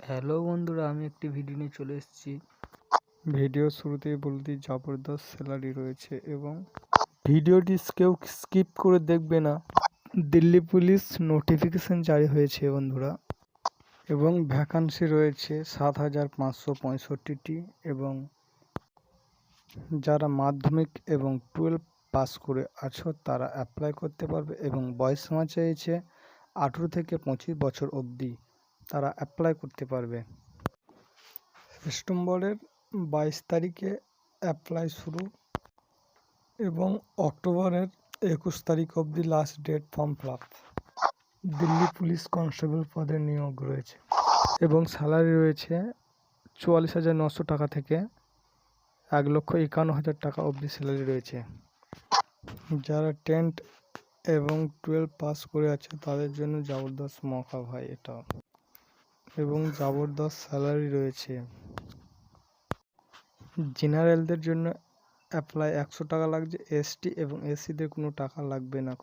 Hello বন্ধুরা, আমি একটি ভিডিও নিয়ে চলে এসেছি। ভিডিও শুরুতেই বলে দিই, জবরদস্ত স্যালারি রয়েছে এবং ভিডিওটি কেউ স্কিপ করে দেখবে না। দিল্লি পুলিশ নোটিফিকেশন জারি হয়েছে বন্ধুরা, এবং ভ্যাকান্সি রয়েছে ৭,৫৬৫টি এবং যারা মাধ্যমিক এবং 12 পাস করে আছো তারা অ্যাপ্লাই করতে পারবে এবং বয়সসীমা চেয়েছে 18 থেকে 25 বছর অবধি তারা অ্যাপ্লাই করতে পারবে। সেপ্টেম্বরের 22 তারিখে অ্যাপ্লাই শুরু এবং অক্টোবরের 21 তারিখ অবধি last date form fill up. Delhi police constable পদে নিয়োগ রয়েছে এবং স্যালারি রয়েছে 44,900 টাকা থেকে 1,51,000 টাকা অবধি স্যালারি রয়েছে। যারা 10 এবং 12 পাস করে আছে তাদের জন্য জবরদস্ত মৌকা ভাই এটা, এবং জবরদস্ত স্যালারি রয়েছে। জেনারেলদের জন্য অ্যাপ্লাই 100 টাকা লাগছে, এসটি এবং এসসিদের কোনো টাকা লাগবে না।